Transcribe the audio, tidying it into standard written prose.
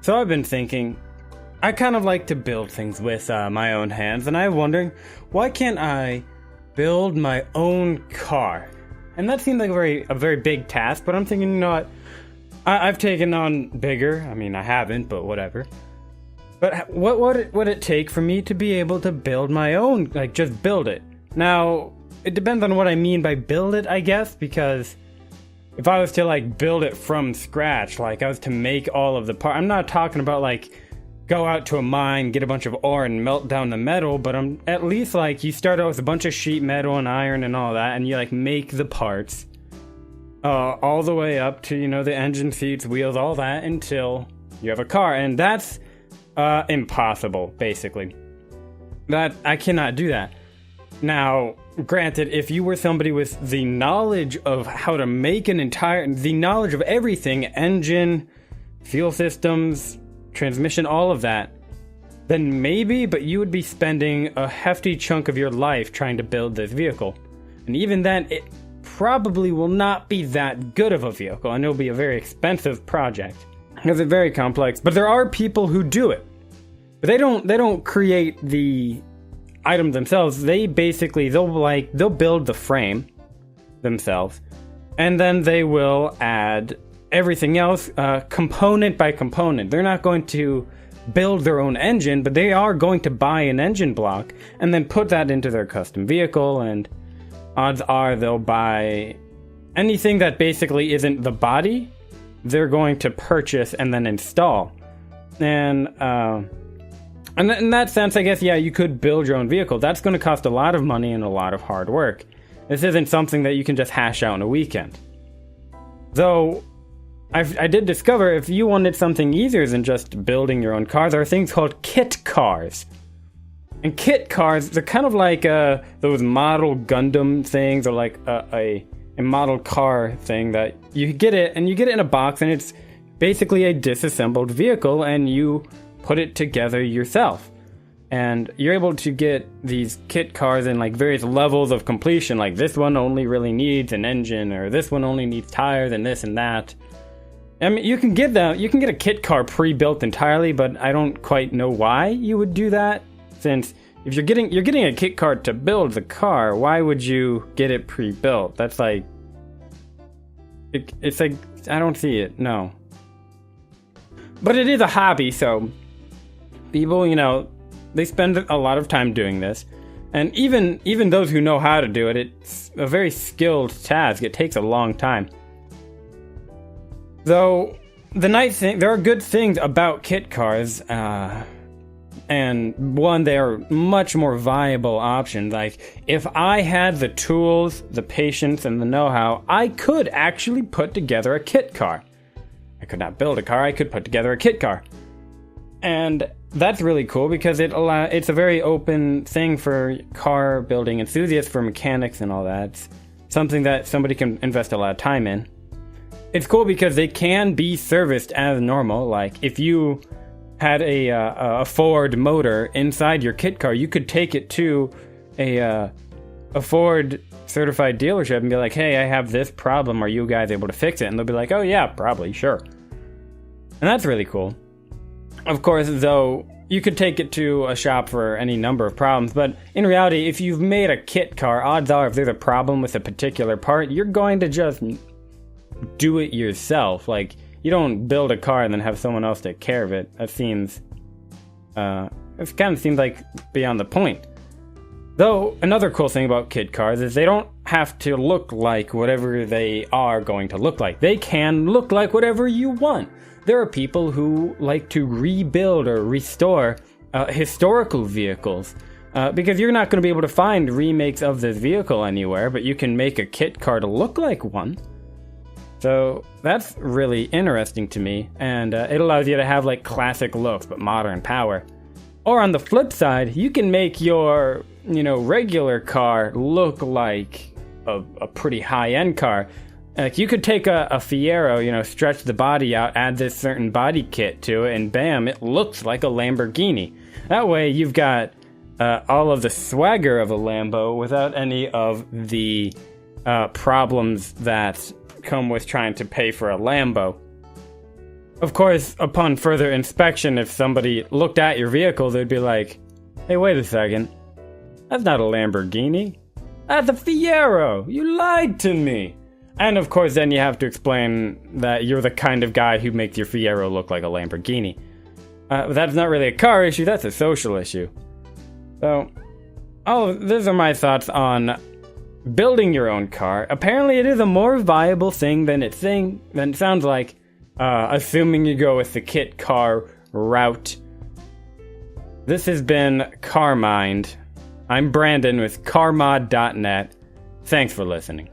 So I've been thinking, I kind of like to build things with my own hands, and I'm wondering, why can't I build my own car? And that seemed like a very big task, but I'm thinking, you know what? I've taken on bigger. I mean, I haven't, but whatever. But what would it take for me to be able to build my own, like just build it? Now, it depends on what I mean by build it, I guess, because if I was to like build it from scratch, like I was to make all of the parts, I'm not talking about like go out to a mine, get a bunch of ore and melt down the metal, but I'm at least like you start out with a bunch of sheet metal and iron and all that, and you like make the parts all the way up to, you know, the engine, seats, wheels, all that until you have a car. And that's impossible, basically. That I cannot do that. Now, granted, if you were somebody with the knowledge of how to make the knowledge of everything, engine, fuel systems, transmission, all of that, then maybe, but you would be spending a hefty chunk of your life trying to build this vehicle. And even then, it probably will not be that good of a vehicle, and it'll be a very expensive project because it's very complex. But there are people who do it, but they don't create the item themselves. They basically they'll build the frame themselves, and then they will add everything else component by component. They're not going to build their own engine, but they are going to buy an engine block and then put that into their custom vehicle, and odds are they'll buy anything that basically isn't the body, they're going to purchase and then install. And in that sense, I guess, yeah, you could build your own vehicle. That's going to cost a lot of money and a lot of hard work. This isn't something that you can just hash out in a weekend. Though, I did discover if you wanted something easier than just building your own car, there are things called kit cars. And kit cars, they're kind of like those model Gundam things, or like a model car thing that you get it, and you get it in a box, and it's basically a disassembled vehicle, and you put it together yourself. And you're able to get these kit cars in like various levels of completion, like this one only really needs an engine, or this one only needs tires, and this and that. I mean, you can get a kit car pre-built entirely, but I don't quite know why you would do that. Since if you're getting a kit car to build the car, why would you get it pre-built? That's like it's like I don't see it. No. But it is a hobby, so people, you know, they spend a lot of time doing this. And even those who know how to do it, it's a very skilled task. It takes a long time. Though the nice thing, there are good things about kit cars, and one, they are much more viable options. Like, if I had the tools, the patience, and the know-how, I could actually put together a kit car. I could not build a car, I could put together a kit car. And that's really cool because it's a very open thing for car building enthusiasts, for mechanics and all that. It's something that somebody can invest a lot of time in. It's cool because they can be serviced as normal. Like, if you had a Ford motor inside your kit car, you could take it to a Ford certified dealership and be like, hey, I have this problem, are you guys able to fix it? And they'll be like, oh yeah, probably, sure. And that's really cool. Of course, though, you could take it to a shop for any number of problems, but in reality, if you've made a kit car, odds are if there's a problem with a particular part, you're going to just do it yourself. Like, you don't build a car and then have someone else take care of it. That seems, it kind of seems like beyond the point. Though, another cool thing about kit cars is they don't have to look like whatever they are going to look like. They can look like whatever you want. There are people who like to rebuild or restore historical vehicles. Because you're not going to be able to find remakes of this vehicle anywhere, but you can make a kit car to look like one. So that's really interesting to me, and it allows you to have like classic looks but modern power. Or on the flip side, you can make your, regular car look like a pretty high-end car. Like, you could take a Fiero, stretch the body out, add this certain body kit to it, and bam, it looks like a Lamborghini. That way you've got all of the swagger of a Lambo without any of the problems that come with trying to pay for a Lambo. Of course, upon further inspection, if somebody looked at your vehicle, they'd be like, hey, wait a second. That's not a Lamborghini. That's a Fiero. You lied to me. And of course, then you have to explain that you're the kind of guy who makes your Fiero look like a Lamborghini. But that's not really a car issue, that's a social issue. So, these are my thoughts on building your own car. Apparently, it is a more viable thing than it sounds like, assuming you go with the kit car route. This has been Carmind. I'm Branden with CarMod.net. Thanks for listening.